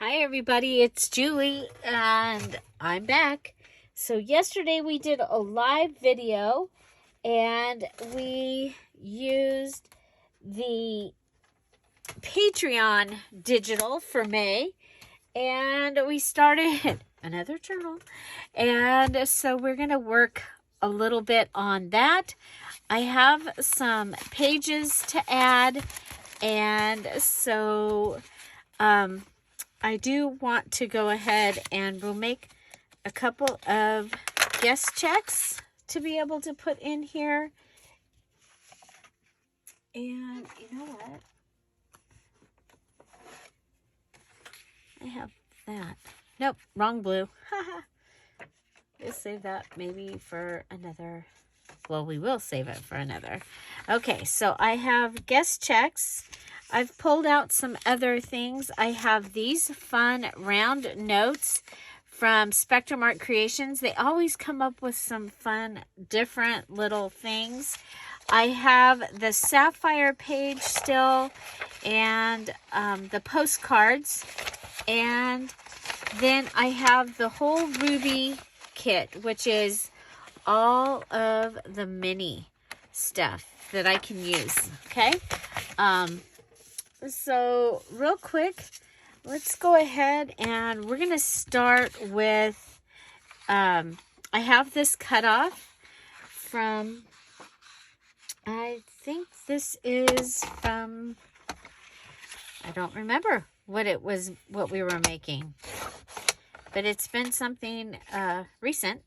Hi everybody, it's Julie and I'm back. So yesterday we did a live video and we used the Patreon digital for May and we started another journal. And so we're going to work a little bit on that. I have some pages to add, and so I do want to go ahead and we'll make a couple of guest checks to be able to put in here. And you know what? I have that. Nope, wrong blue. We'll save that maybe for another. Well, we will save it for another. Okay, so I have guest checks. I've pulled out some other things. I have these fun round notes from Spectrum Art Creations. They always come up with some fun, different little things. I have the sapphire page still and the postcards. And then I have the whole ruby kit, which is all of the mini stuff that I can use. Okay. So real quick, let's go ahead and we're going to start with, I have this cut off from, I think this is from, I don't remember what it was, what we were making, but it's been something recent.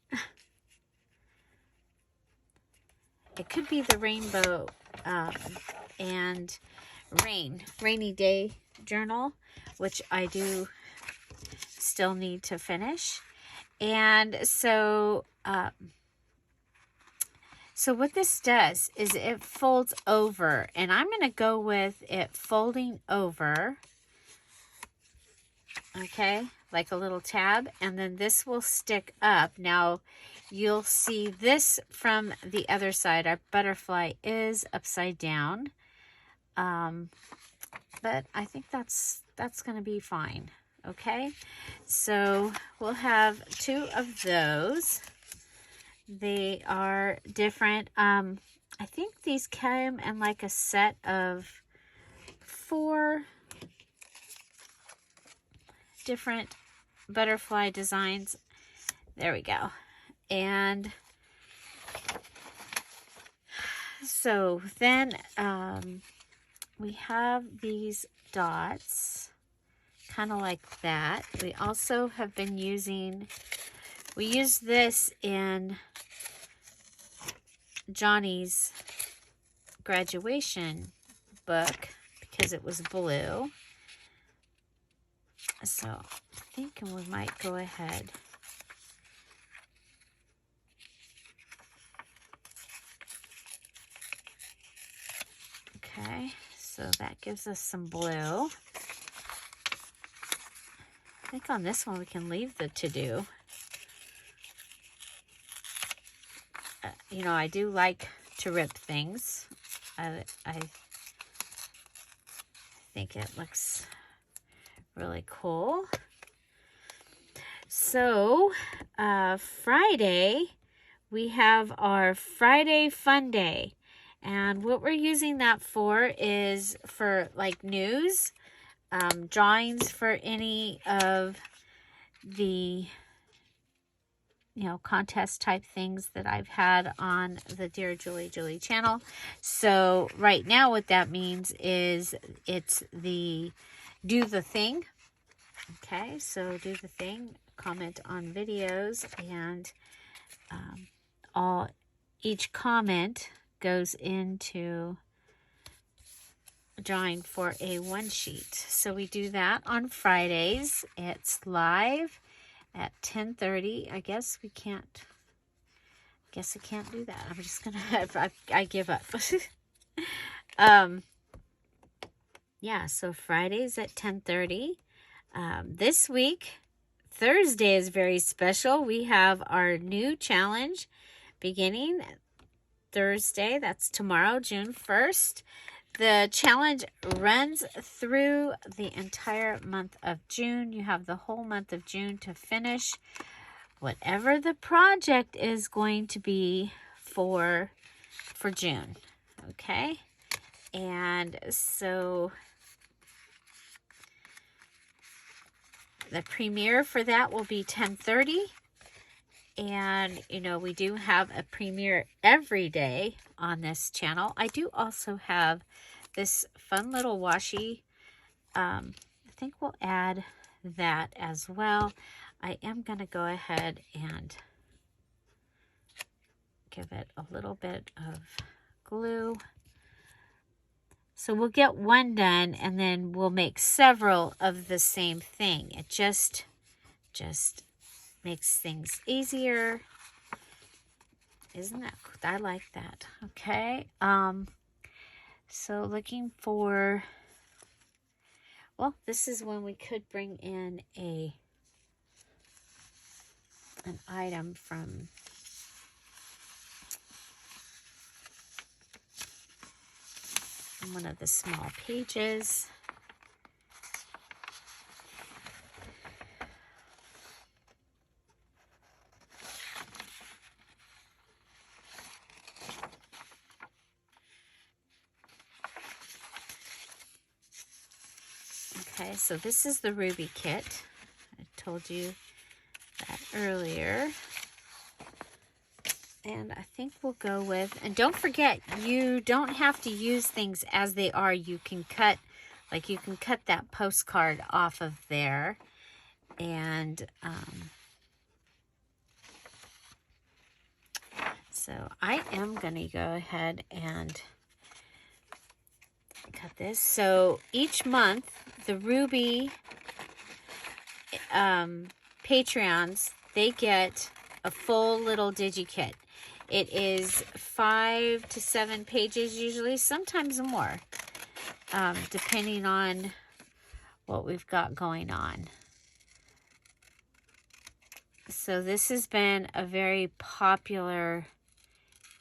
It could be the rainbow and rainy day journal, which I do still need to finish. And so what this does is it folds over, and I'm going to go with it folding over, okay, like a little tab, and then this will stick up. Now you'll see this from the other side. Our butterfly is upside down. But I think that's going to be fine. Okay. So we'll have two of those. They are different. I think these came in like a set of 4 different butterfly designs. There we go. And so then, we have these dots, kind of like that. We also have been using, we used this in Johnny's graduation book because it was blue. So I'm thinking we might go ahead. Okay. So that gives us some blue. I think on this one we can leave the to-do. You know, I do like to rip things. I think it looks really cool. So, Friday, we have our Friday Fun Day. And what we're using that for is for like news, drawings for any of the, contest type things that I've had on the Dear Julie Julie channel. So right now what that means is it's the do the thing. Okay, so do the thing, comment on videos, and each comment goes into drawing for a one sheet. So we do that on Fridays. It's live at 10:30. I guess I can't do that. I'm just gonna I give up. Yeah, so Fridays at 10:30. This week, Thursday is very special. We have our new challenge beginning Thursday. That's tomorrow, June 1st. The challenge runs through the entire month of June. You have the whole month of June to finish whatever the project is going to be for June. Okay? And so the premiere for that will be 10:30. And, you know, we do have a premiere every day on this channel. I do also have this fun little washi. I think we'll add that as well. I am going to go ahead and give it a little bit of glue. So we'll get one done, and then we'll make several of the same thing. It just makes things easier. Isn't that, I like that. Okay. So looking for, well, this is when we could bring in an item from one of the small pages. Okay, so this is the Ruby kit. I told you that earlier. And I think we'll go with, and don't forget, you don't have to use things as they are. You can cut, like you can cut that postcard off of there. And so I am going to go ahead and cut this. So each month, the Ruby Patreons, they get a full little digi kit. It is 5 to 7 pages usually, sometimes more, depending on what we've got going on. So this has been a very popular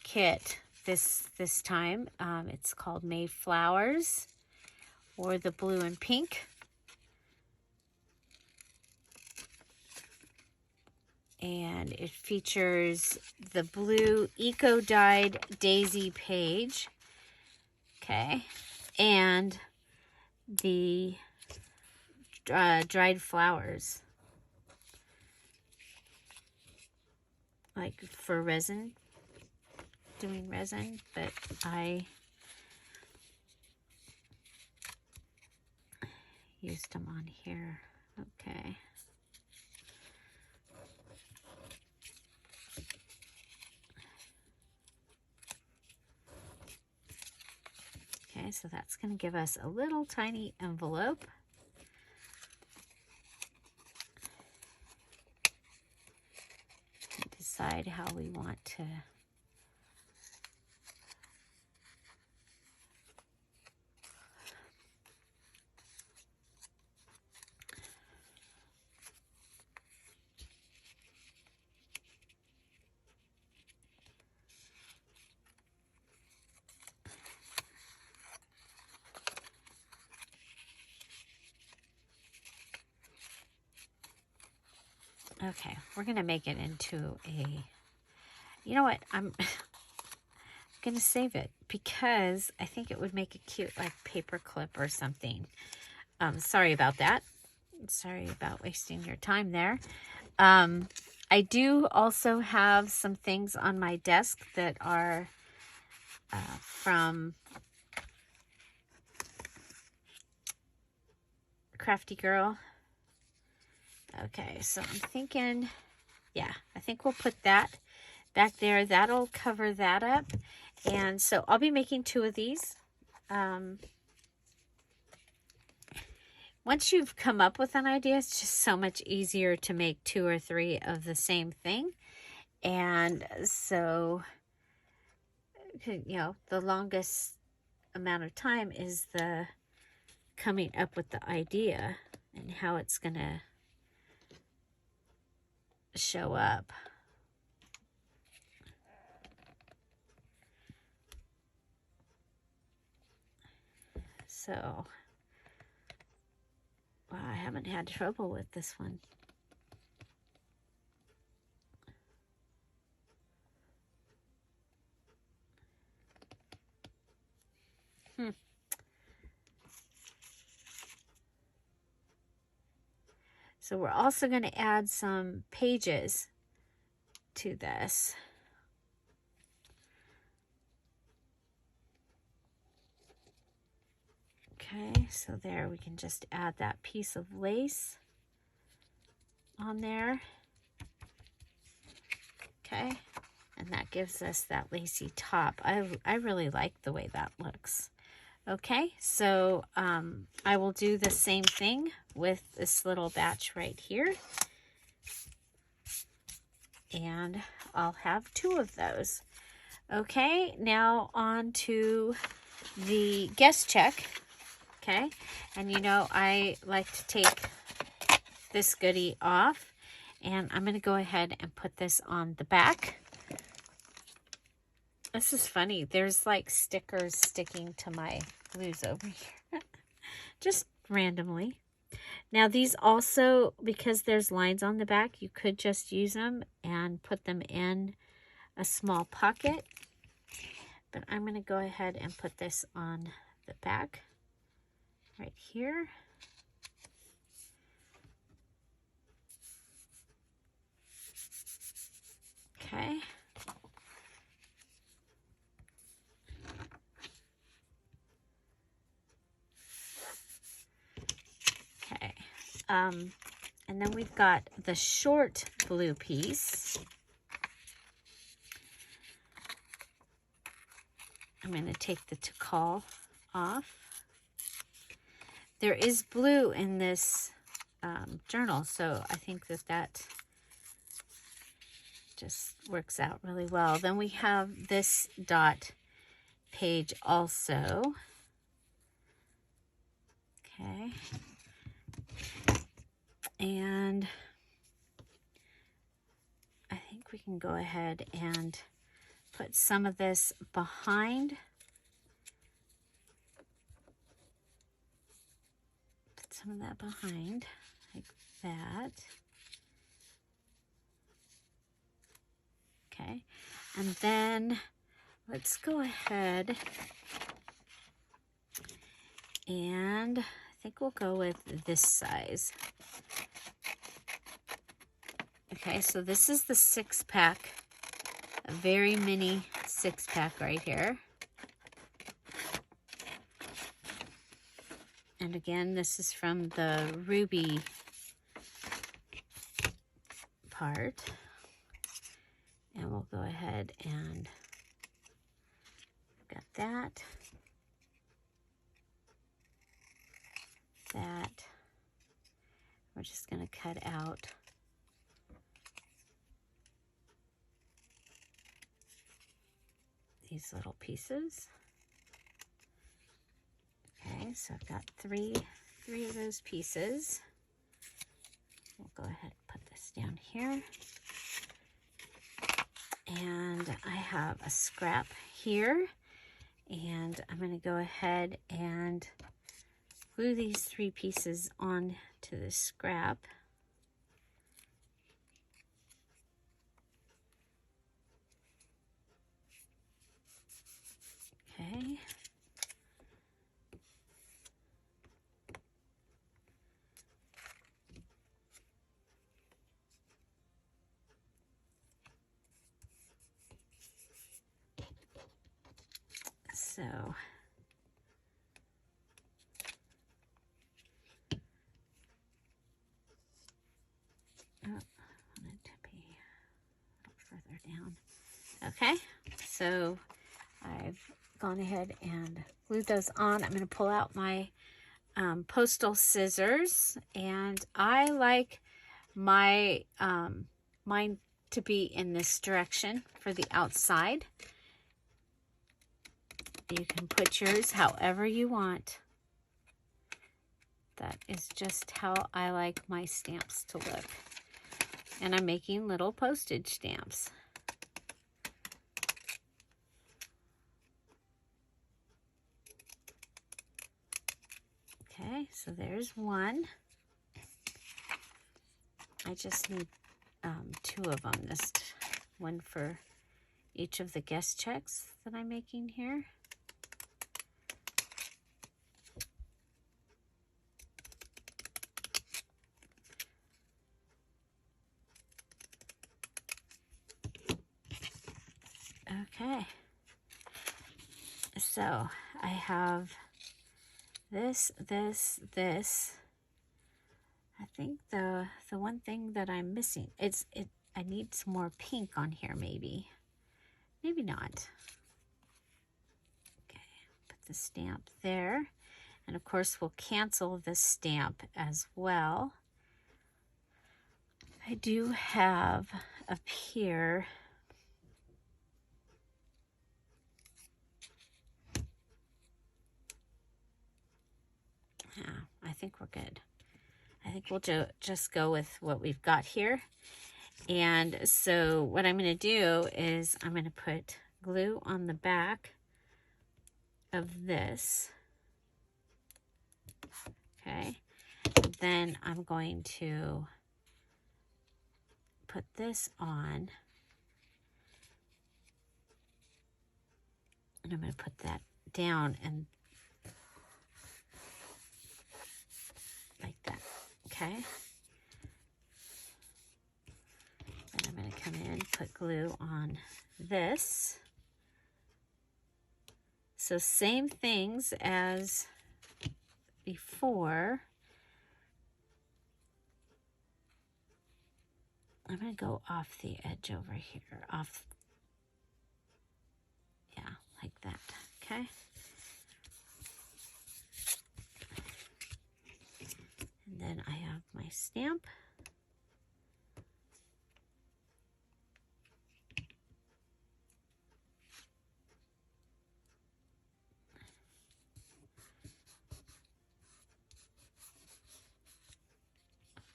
kit this time. It's called Mayflowers, or the blue and pink. And it features the blue eco-dyed daisy page. Okay. And the dried flowers. Like for resin. Doing resin. But I used them on here. Okay. Okay, so that's going to give us a little tiny envelope. Decide how we want to okay, we're going to make it into a, you know what, I'm going to save it because I think it would make a cute, like, paper clip or something. Sorry about that. Sorry about wasting your time there. I do also have some things on my desk that are from Crafty Girl. Okay, so I'm thinking, yeah, I think we'll put that back there. That'll cover that up. And so I'll be making 2 of these. Once you've come up with an idea, it's just so much easier to make 2 or 3 of the same thing. And so, you know, the longest amount of time is the coming up with the idea and how it's going to show up. So, well, I haven't had trouble with this one. So we're also going to add some pages to this. Okay, so there we can just add that piece of lace on there. Okay, and that gives us that lacy top. I really like the way that looks. Okay, so I will do the same thing with this little batch right here. And I'll have 2 of those. Okay, now on to the guest check. Okay, and you know I like to take this goodie off, and I'm going to go ahead and put this on the back. This is funny. There's like stickers sticking to my blues over here. Just randomly. Now these also, because there's lines on the back, you could just use them and put them in a small pocket. But I'm going to go ahead and put this on the back right here. Okay. Okay. And then we've got the short blue piece. I'm going to take the tickle off. There is blue in this journal, so I think that just works out really well. Then we have this dot page also. Okay. And I think we can go ahead and put some of this behind. Put some of that behind, like that. Okay, and then let's go ahead and I think we'll go with this size. Okay, so this is the 6-pack, a very mini 6-pack right here. And again, this is from the ruby part. And we'll go ahead and got that. That. We're just going to cut out these little pieces. Okay, so I've got three of those pieces. We'll go ahead and put this down here. And I have a scrap here, and I'm going to go ahead and glue these 3 pieces on to the scrap. Okay. So I want it to be a little further down. Okay, so I've gone ahead and glued those on. I'm going to pull out my postal scissors, and I like my mine to be in this direction for the outside. You can put yours however you want. That is just how I like my stamps to look. And I'm making little postage stamps. Okay, so there's one. I just need 2 of them. This one for each of the guest checks that I'm making here. Okay, so I have this. I think the one thing that I'm missing, I need some more pink on here, maybe not. Okay, put the stamp there, and of course we'll cancel the stamp as well. I do have up here I think we're good. I think we'll just go with what we've got here. And so what I'm going to do is I'm going to put glue on the back of this. Okay. And then I'm going to put this on. And I'm going to put that down and like that. Okay. Then I'm going to come in, put glue on this. So same things as before. I'm going to go off the edge over here. Yeah, like that. Okay. And then I have my stamp.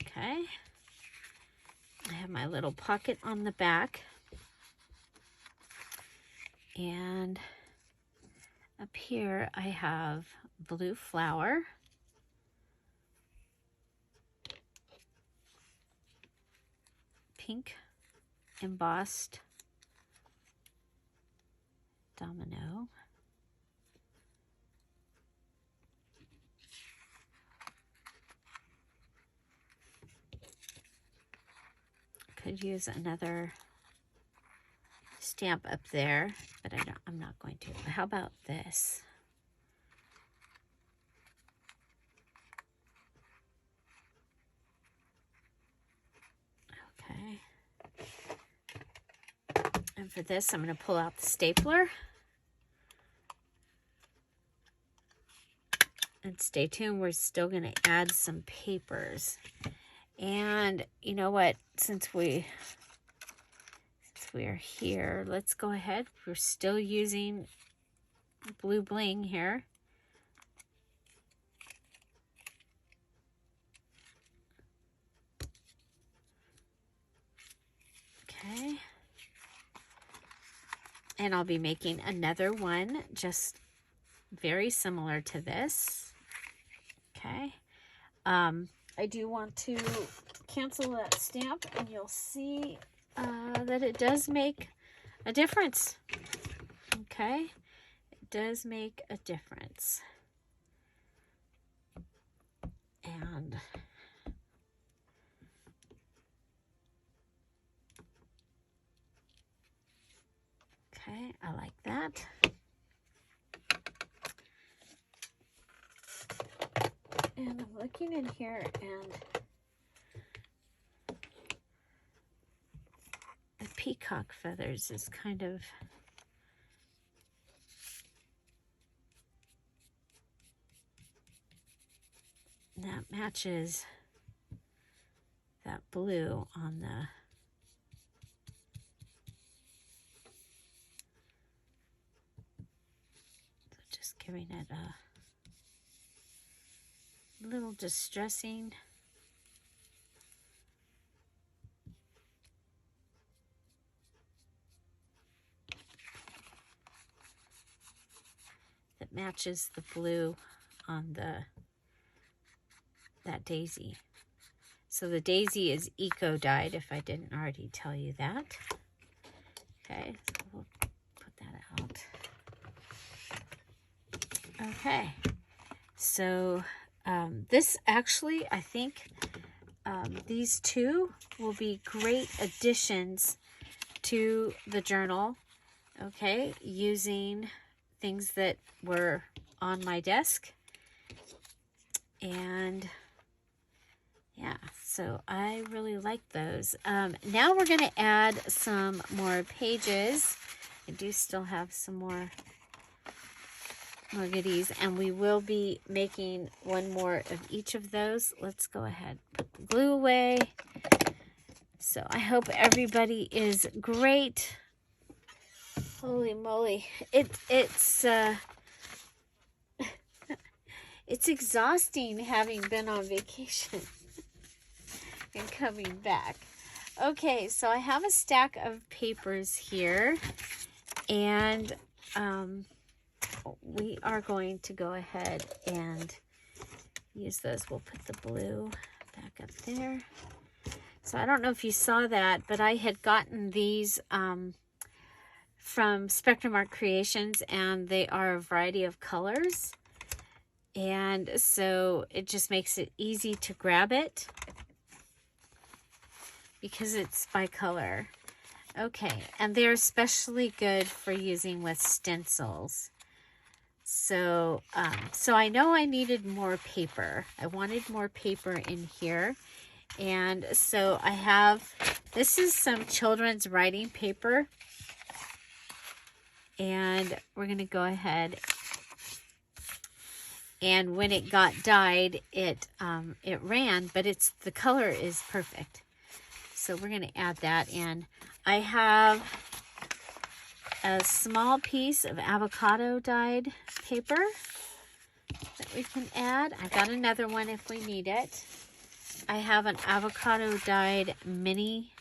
Okay. I have my little pocket on the back. And up here I have blue flower. Pink embossed domino. Could use another stamp up there, but I'm not going to. How about this? Okay. And for this, I'm going to pull out the stapler. And stay tuned, we're still going to add some papers. And you know what, since we are here, let's go ahead. We're still using blue bling here. Okay. And I'll be making another one just very similar to this. Okay. I do want to cancel that stamp, and you'll see that it does make a difference. Okay. It does make a difference. And okay, I like that. And I'm looking in here, and the peacock feathers is kind of that matches that blue on the just giving it a little distressing. That matches the blue on the that daisy. So the daisy is eco dyed, if I didn't already tell you that. Okay, so we'll put that out. Okay, so this actually, I think these two will be great additions to the journal, okay, using things that were on my desk. And yeah, so I really like those. Now we're going to add some more pages. I do still have some more goodies, and we will be making one more of each of those. Let's go ahead, put the glue away. So I hope everybody is great. Holy moly. It's exhausting having been on vacation and coming back. Okay, so I have a stack of papers here, and we are going to go ahead and use those. We'll put the blue back up there. So I don't know if you saw that, but I had gotten these from Spectrum Art Creations, and they are a variety of colors. And so it just makes it easy to grab it because it's by color. Okay, and they're especially good for using with stencils. So, so I know I needed more paper. I wanted more paper in here. And so I have, this is some children's writing paper. And we're going to go ahead, and when it got dyed, it ran, but the color is perfect. So we're going to add that in. I have a small piece of avocado dyed paper that we can add. I've got another one if we need it. I have an avocado dyed mini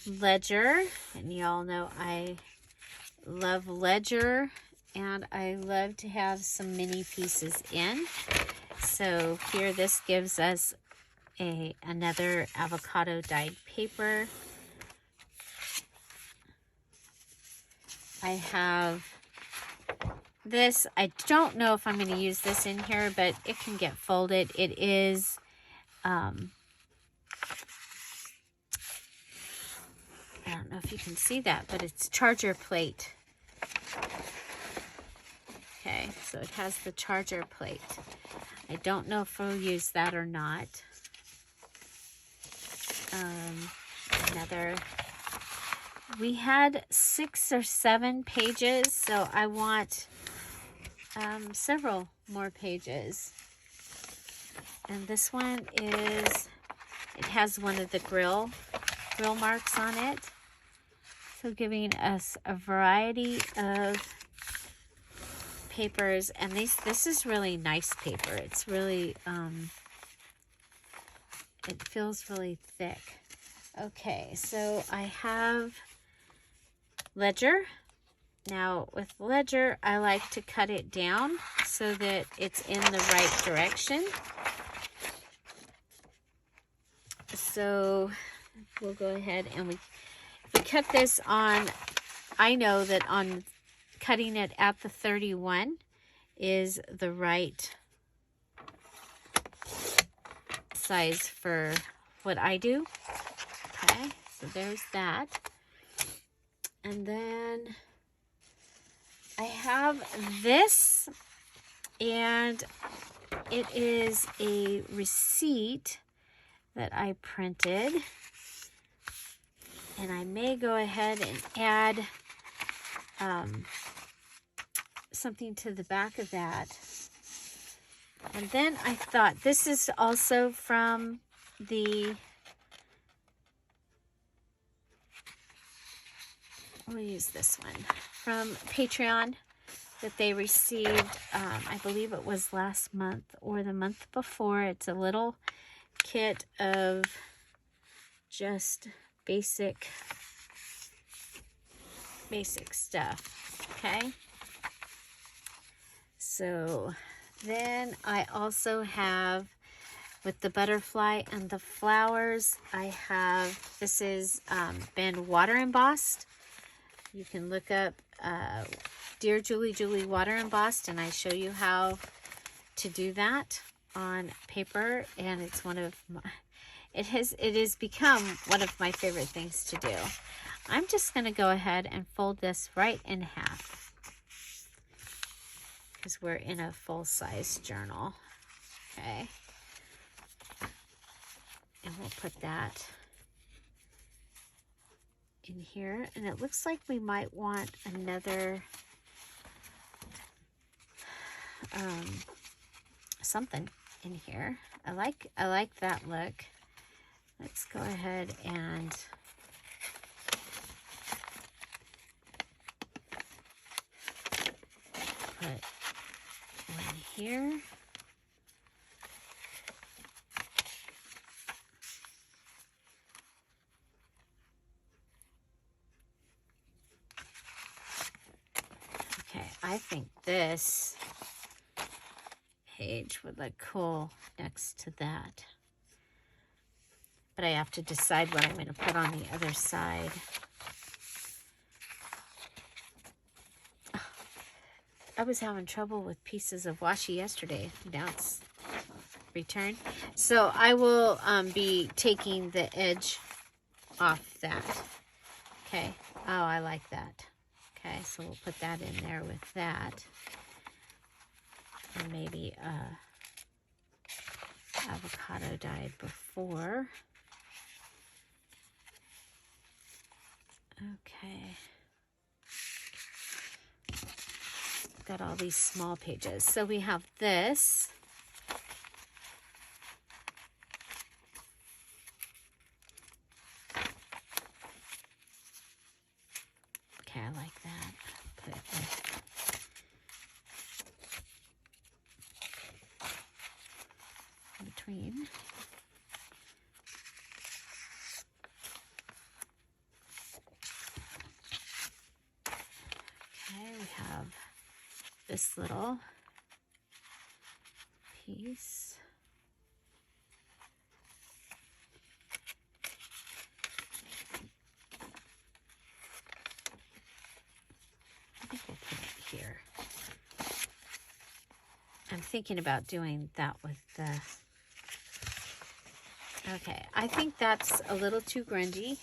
ledger, and y'all know I love ledger, and I love to have some mini pieces in. So here, this gives us another avocado dyed paper. I have this. I don't know if I'm going to use this in here, but it can get folded. It is I don't know if you can see that, but it's charger plate. Okay, so it has the charger plate. I don't know if we'll use that or not. We had 6 or 7 pages, so I want several more pages. And this one is, it has one of the grill marks on it. So giving us a variety of papers, and this is really nice paper. It's really, it feels really thick. Okay, so I have ledger. Now with ledger, I like to cut it down so that it's in the right direction. So we'll go ahead and we cut this on, I know that on cutting it at the 31 is the right size for what I do. Okay, so there's that. And then I have this, and it is a receipt that I printed. And I may go ahead and add something to the back of that. And then I thought, this is also from the, we'll use this one, from Patreon that they received, I believe it was last month or the month before. It's a little kit of just basic stuff. Okay, so then I also have with the butterfly and the flowers. I have, this is been water embossed. You can look up Dear Julie water embossed, and I show you how to do that on paper, and it's one of my, it has become one of my favorite things to do. I'm just going to go ahead and fold this right in half because we're in a full-size journal. Okay. And we'll put that in here. And it looks like we might want another something in here. I like that look. Let's go ahead and put one here. Okay, I think this page would look cool next to that. But I have to decide what I'm going to put on the other side. I was having trouble with pieces of washi yesterday. Now it's returned. So I will be taking the edge off that. Okay. Oh, I like that. Okay, so we'll put that in there with that. And maybe avocado dyed before. Okay. Got all these small pages. So we have this. Okay, I like that. Put it in between. Okay, we have this little piece. I think we'll put it here. I'm thinking about doing that with the... Okay, I think that's a little too grungy.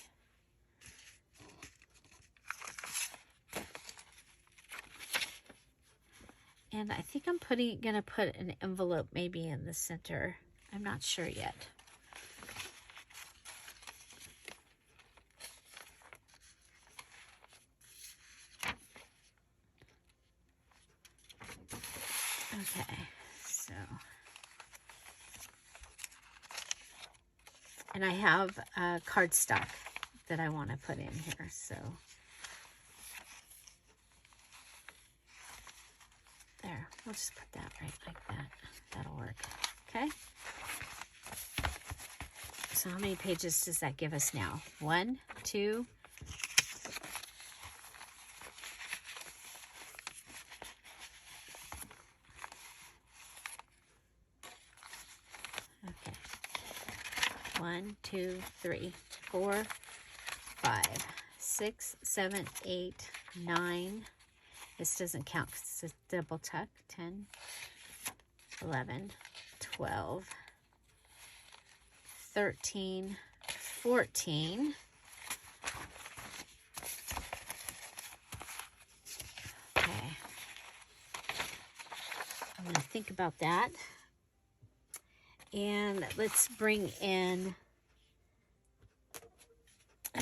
And I think I'm gonna put an envelope maybe in the center. I'm not sure yet. Okay, so. And I have cardstock that I want to put in here, so. There, we'll just put that right like that. That'll work. Okay. So how many pages does that give us now? 1, 2. Okay. 1, 2, 3, 4, 5, 6, 7, 8, 9. This doesn't count because it's a double tuck. 10, 11, 12, 13, 14. Okay. I'm going to think about that. And let's bring in...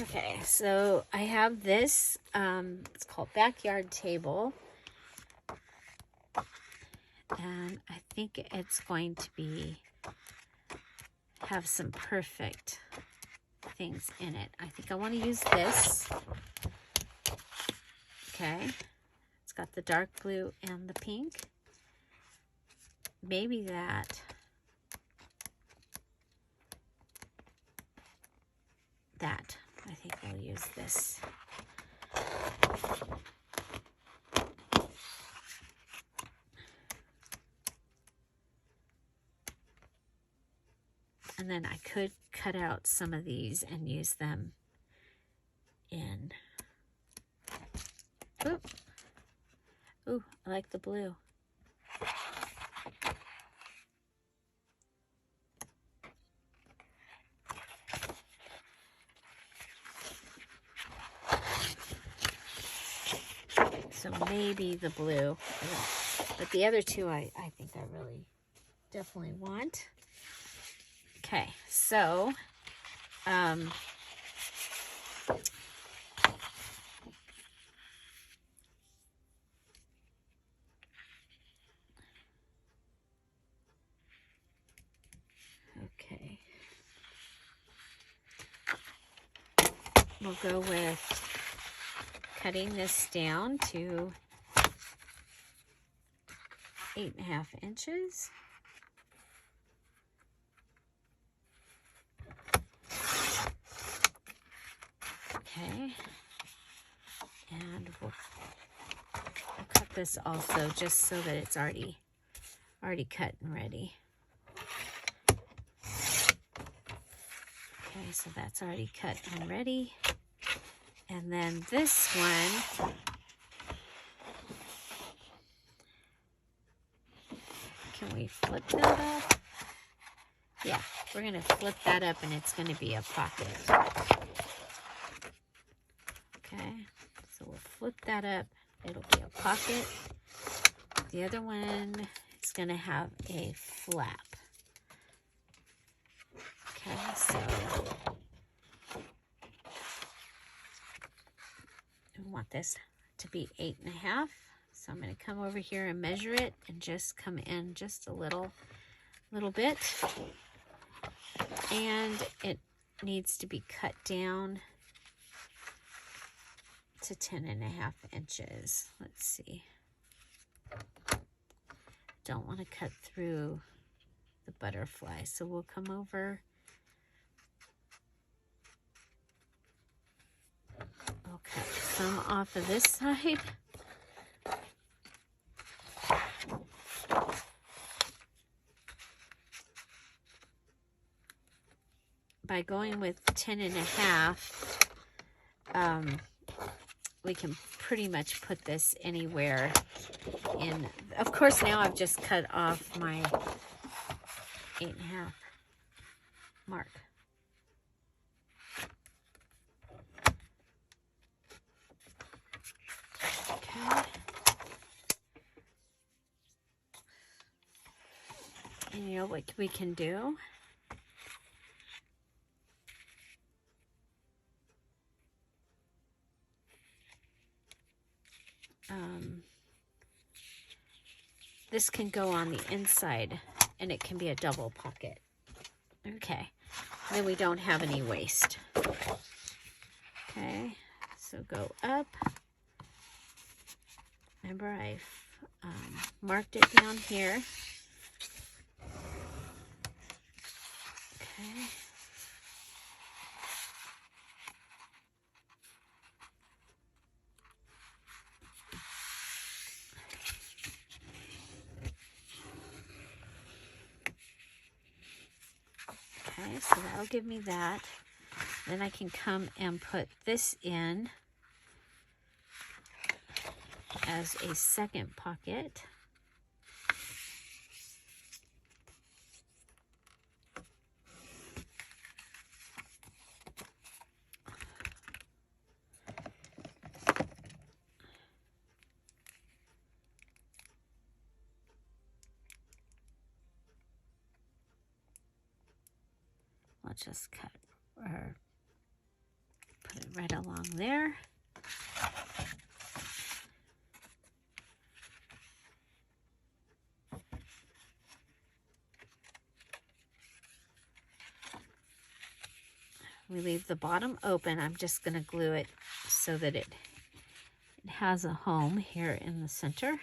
Okay, so I have this, it's called Backyard Table, and I think it's going to have some perfect things in it. I think I want to use this. Okay, it's got the dark blue and the pink. Maybe that. I think I'll use this. And then I could cut out some of these and use them in. Ooh, ooh, I like the blue. So maybe the blue, but the other two I think I really definitely want. Okay, so okay, we'll go with cutting this down to 8.5 inches. Okay, and we'll cut this also just so that it's already cut and ready. Okay, so that's already cut and ready. And then this one, can we flip that up? Yeah, we're going to flip that up and it's going to be a pocket. Okay, so we'll flip that up. It'll be a pocket. The other one is going to have a flap. Okay, so we want this to be 8.5. So I'm going to come over here and measure it and just come in just a little bit. And it needs to be cut down to 10.5 inches. Let's see. Don't want to cut through the butterfly, so we'll come over. I'll cut some off of this side. By going with 10.5, we can pretty much put this anywhere in. Of course, now I've just cut off my 8.5 mark. Okay. And you know what we can do? This can go on the inside and it can be a double pocket. Okay, then we don't have any waste. Okay, so go up. Remember, I've marked it down here. Okay. Okay, so that'll give me that. Then I can come and put this in as a second pocket. I'll just cut or put it right along there. We leave the bottom open. I'm just going to glue it so that it has a home here in the center.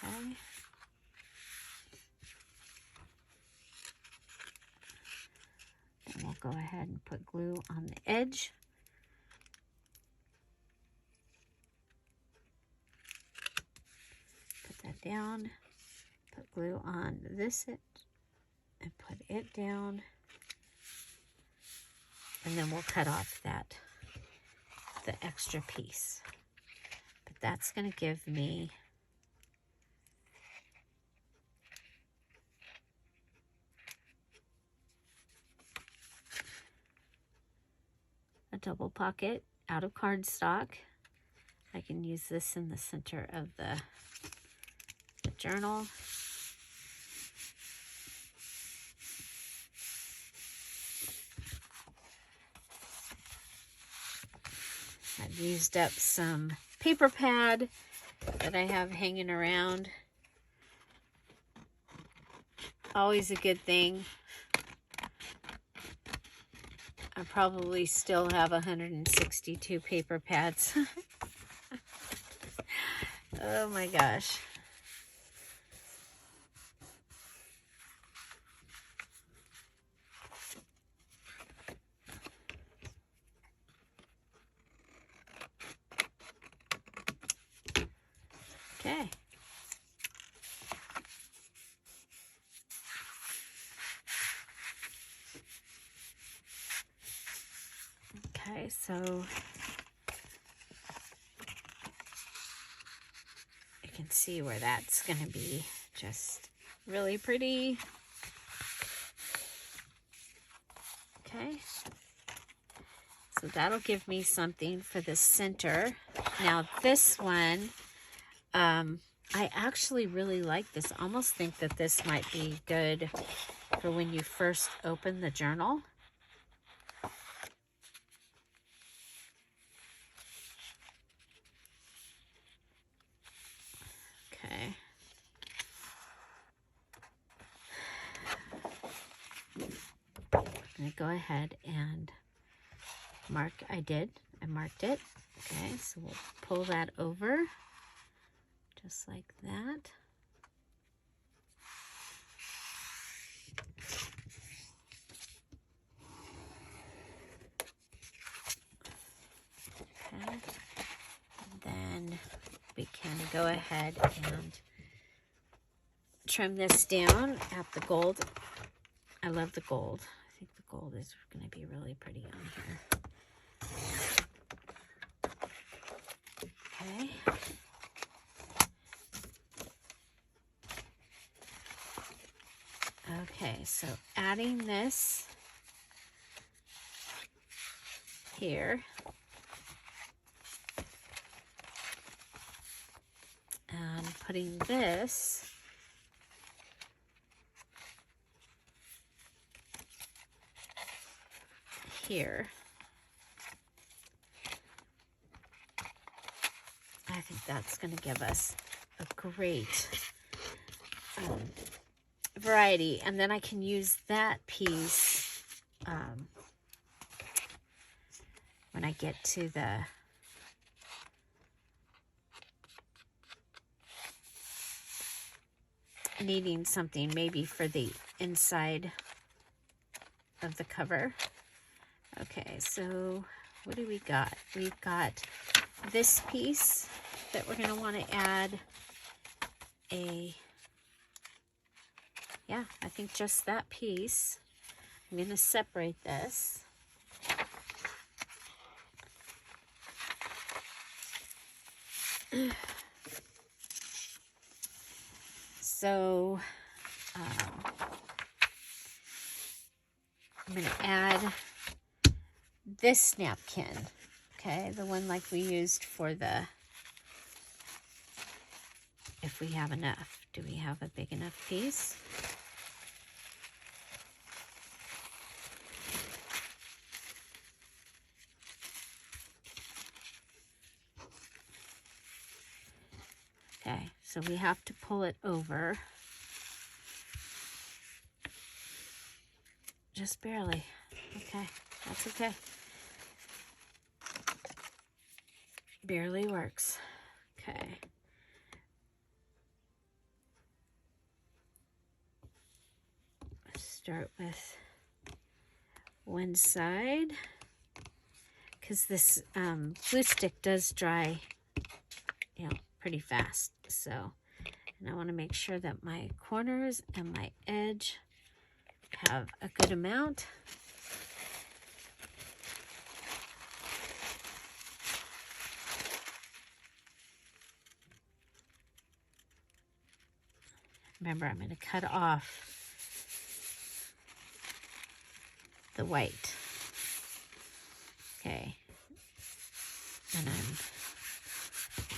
Okay. Then we'll go ahead and put glue on the edge. Put that down. Put glue on this and put it down. And then we'll cut off the extra piece. But that's going to give me a double pocket out of cardstock. I can use this in the center of the journal. I've used up some paper pad that I have hanging around. Always a good thing. I probably still have 162 paper pads. Oh my gosh. Okay. Okay, so you can see where that's going to be just really pretty. Okay. So that'll give me something for the center. Now this one, I actually really like this. I almost think that this might be good for when you first open the journal. Okay. I'm going to go ahead and mark. I marked it. Okay, so we'll pull that over just like that. Okay, and then we can go ahead and trim this down at the gold. I love the gold. I think the gold is going to be really pretty on here. Okay. Okay, so adding this here. And putting this here. I think that's going to give us a great variety. And then I can use that piece when I get to the needing something maybe for the inside of the cover. Okay, so what do we got? We've got this piece that we're going to want to add yeah, I think just that piece. I'm going to separate this. So I'm going to add this napkin, okay, the one like we used for the, if we have enough. Do we have a big enough piece? Okay, so we have to pull it over. Just barely. Okay, that's okay. Barely works. Okay. Let's start with one side, because this glue stick does dry, you know, pretty fast. So, And I want to make sure that my corners and my edge have a good amount. Remember, I'm going to cut off the white. Okay. And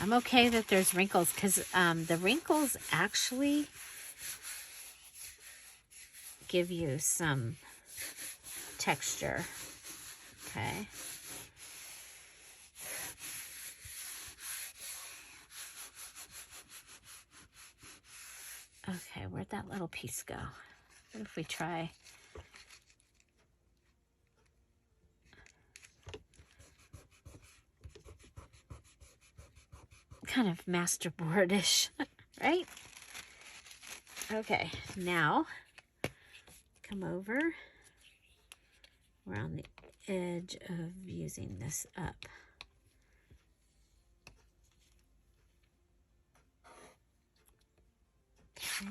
I'm okay that there's wrinkles, because the wrinkles actually give you some texture. Okay. Okay, where'd that little piece go? What if we try... kind of masterboard-ish, right? Okay, now come over. We're on the edge of using this up. Okay.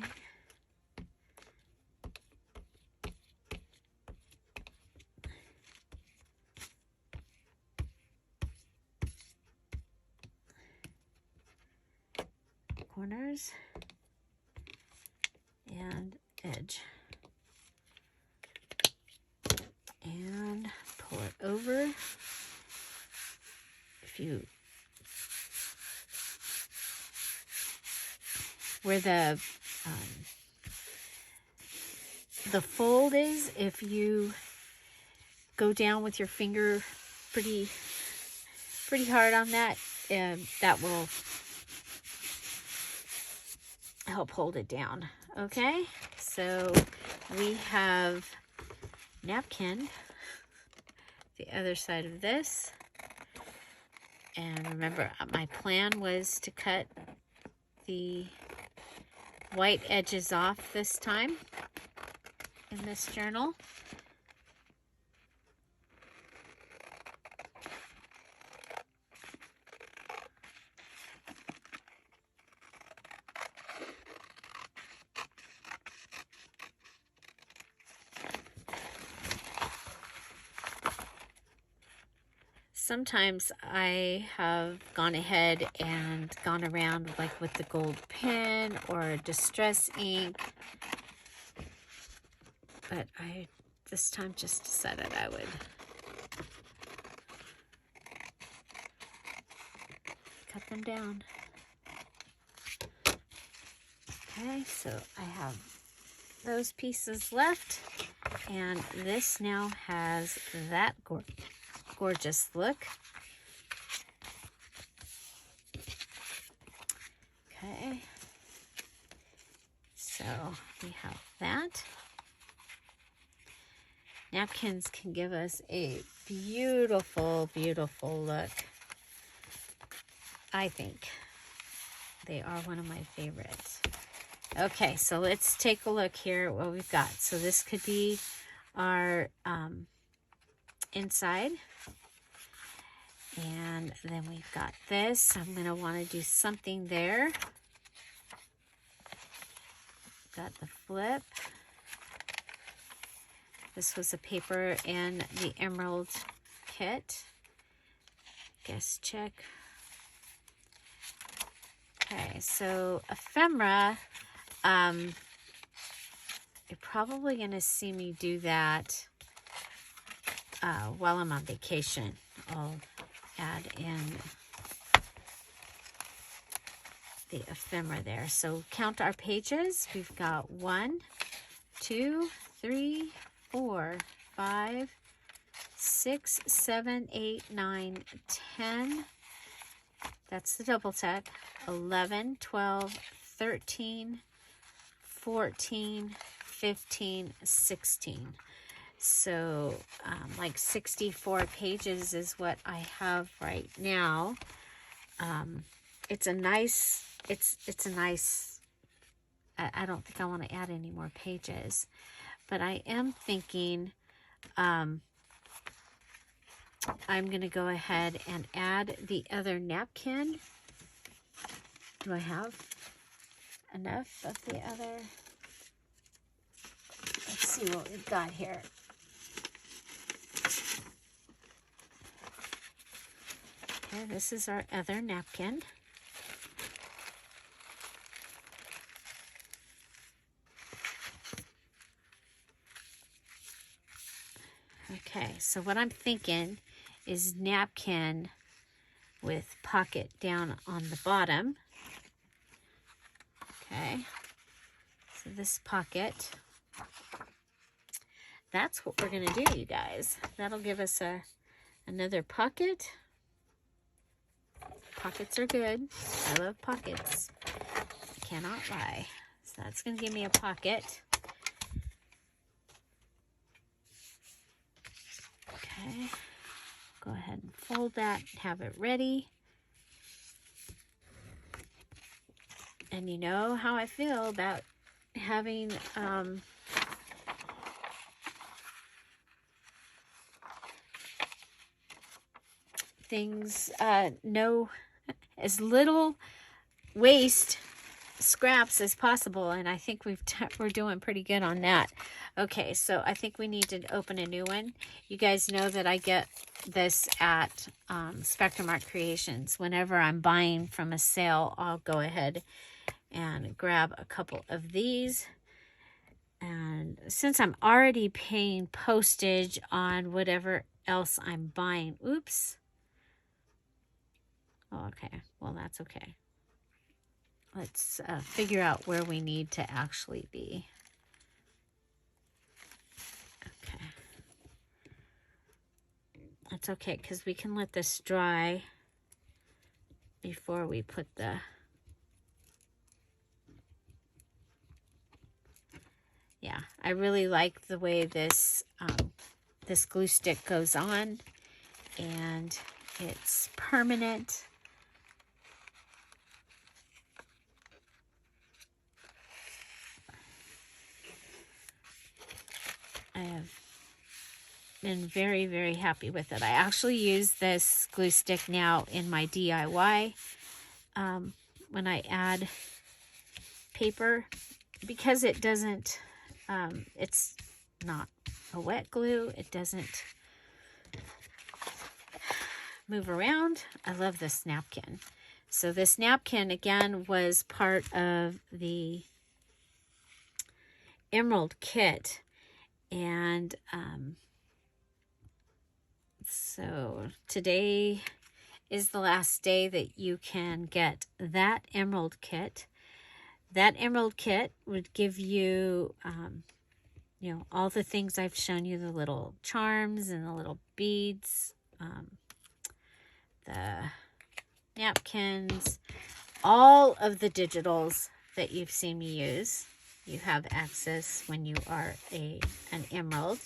Corners and edge, and pull it over. If you, where the fold is, if you go down with your finger pretty hard on that, that will help hold it down. Okay, so we have napkin, the other side of this, and remember my plan was to cut the white edges off this time in this journal. Sometimes I have gone ahead and gone around like with the gold pen or distress ink, but I this time just decided I would cut them down. Okay, so I have those pieces left, and this now has that gorgeous look. Okay, so we have that. Napkins can give us a beautiful, beautiful look. I think they are one of my favorites. Okay, so let's take a look here at what we've got. So this could be our inside. And then we've got this. I'm going to want to do something there. Got the flip. This was a paper in the Emerald kit. Guess check. Okay, so ephemera, you're probably going to see me do that while I'm on vacation. I'll add in the ephemera there. So count our pages. We've got 1, 2, 3, 4, 5, 6, 7, 8, 9, 10. That's the double tack. 11, 12, 13, 14, 15, 16. So like 64 pages is what I have right now. It's a nice, I don't think I want to add any more pages, but I am thinking I'm going to go ahead and add the other napkin. Do I have enough of the other. Let's see what we've got here. Okay, this is our other napkin. Okay, so what I'm thinking is napkin with pocket down on the bottom. Okay, so this pocket, that's what we're going to do, you guys. That'll give us another pocket. Pockets are good. I love pockets. I cannot lie. So that's going to give me a pocket. Okay, go ahead and fold that, have it ready. And you know how I feel about having things, no, as little waste scraps as possible, and I think we're doing pretty good on that. Okay, so I think we need to open a new one. You guys know that I get this at Spectrum Art Creations. Whenever I'm buying from a sale, I'll go ahead and grab a couple of these. And since I'm already paying postage on whatever else I'm buying, oops. Oh, okay, well, that's okay. Let's figure out where we need to actually be. Okay. That's okay, because we can let this dry before we put the... Yeah, I really like the way this, this glue stick goes on, and it's permanent. I have been very, very happy with it. I actually use this glue stick now in my DIY when I add paper, because it doesn't, it's not a wet glue. It doesn't move around. I love this napkin. So this napkin, again, was part of the Emerald kit. And so today is the last day that you can get that Emerald kit. That Emerald kit would give you, you know, all the things I've shown you, the little charms and the little beads, the napkins, all of the digitals that you've seen me use. You have access when you are an Emerald.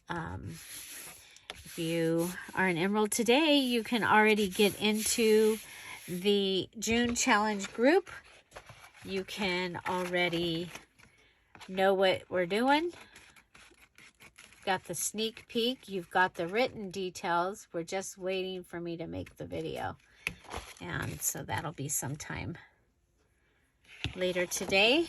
If you are an Emerald today, you can already get into the June challenge group. You can already know what we're doing. Got the sneak peek. You've got the written details. We're just waiting for me to make the video. And so that'll be sometime later today.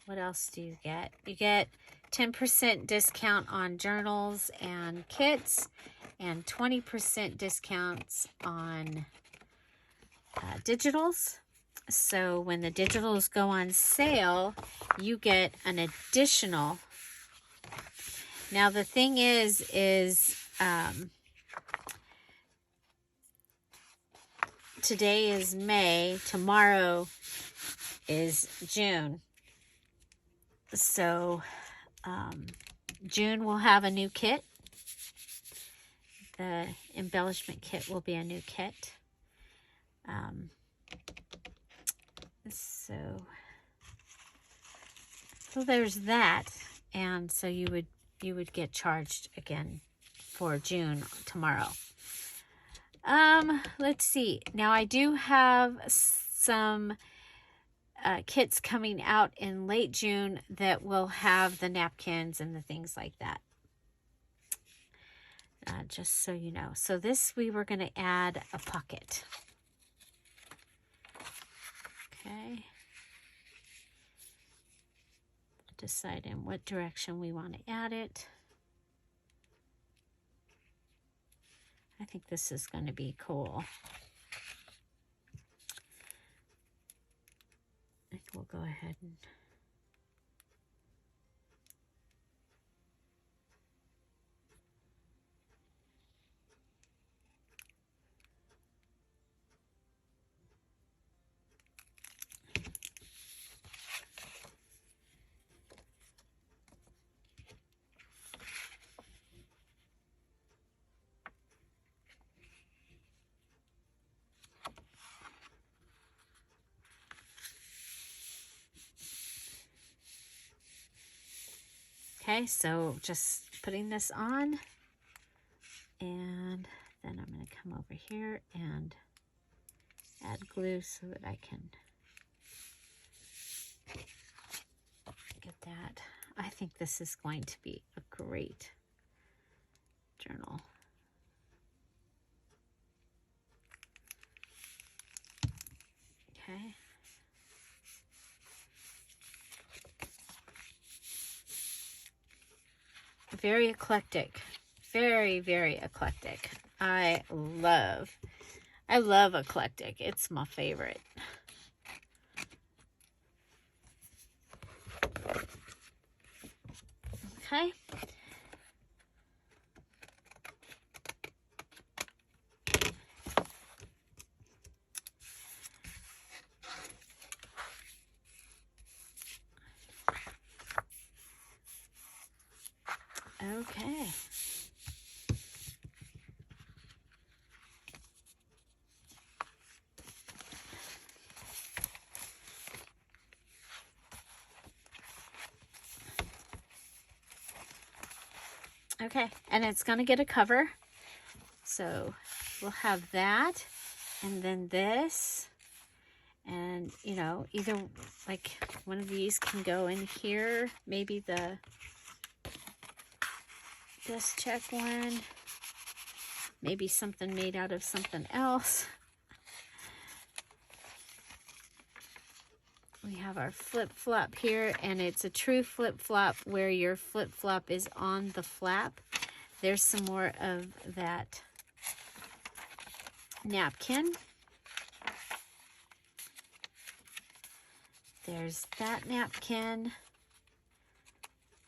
What else do you get? You get 10% discount on journals and kits, and 20% discounts on digitals. So when the digitals go on sale, you get an additional. Now the thing is today is May, tomorrow is June. So June will have a new kit. The embellishment kit will be a new kit. So there's that, and so you would get charged again for June tomorrow. Let's see. Now I do have some kits coming out in late June that will have the napkins and the things like that. Just so you know. So this, we were going to add a pocket. Okay. Decide in what direction we want to add it. I think this is going to be cool. I think we'll go ahead and okay, so just putting this on, and then I'm going to come over here and add glue so that I can get that. I think this is going to be a great journal. Okay. Very eclectic. Very, very eclectic. I love eclectic. It's my favorite. Okay. Okay. Okay, and it's going to get a cover. So we'll have that, and then this, and you know, either like one of these can go in here, maybe this check one, maybe something made out of something else. We have our flip-flop here, and it's a true flip-flop where your flip-flop is on the flap. There's some more of that napkin. There's that napkin.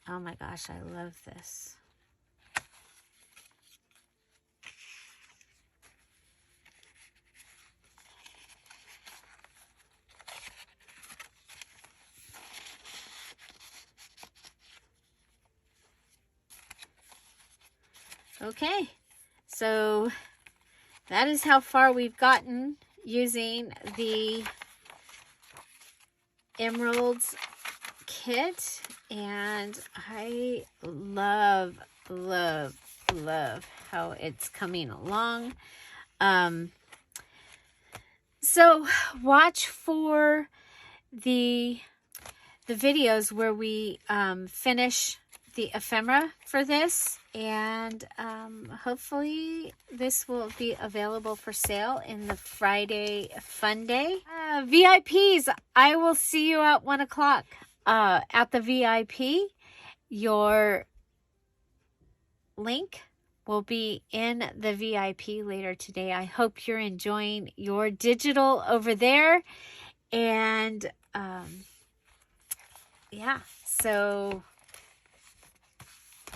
Oh my gosh, I love this. Okay, so that is how far we've gotten using the Emeralds kit, and I love how it's coming along. So watch for the videos where we finish the ephemera for this, and hopefully this will be available for sale in the Friday Fun Day. VIPs, I will see you at 1 o'clock at the VIP. Your link will be in the VIP later today. I hope you're enjoying your digital over there, and yeah, so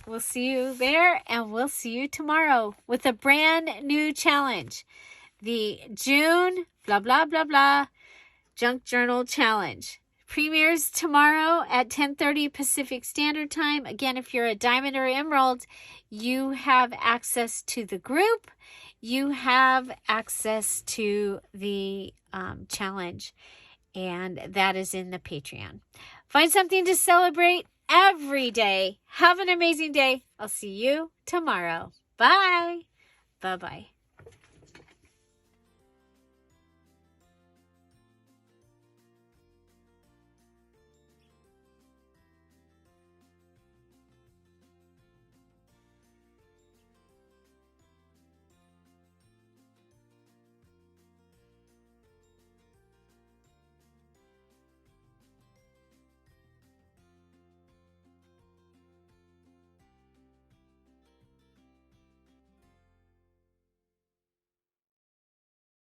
we'll see you there, and we'll see you tomorrow with a brand new challenge. The June blah, blah, blah, blah Junk Journal Challenge. Premieres tomorrow at 10:30 Pacific Standard Time. Again, if you're a Diamond or Emerald, you have access to the group. You have access to the challenge, and that is in the Patreon. Find something to celebrate every day. Have an amazing day. I'll see you tomorrow. Bye. Bye-bye.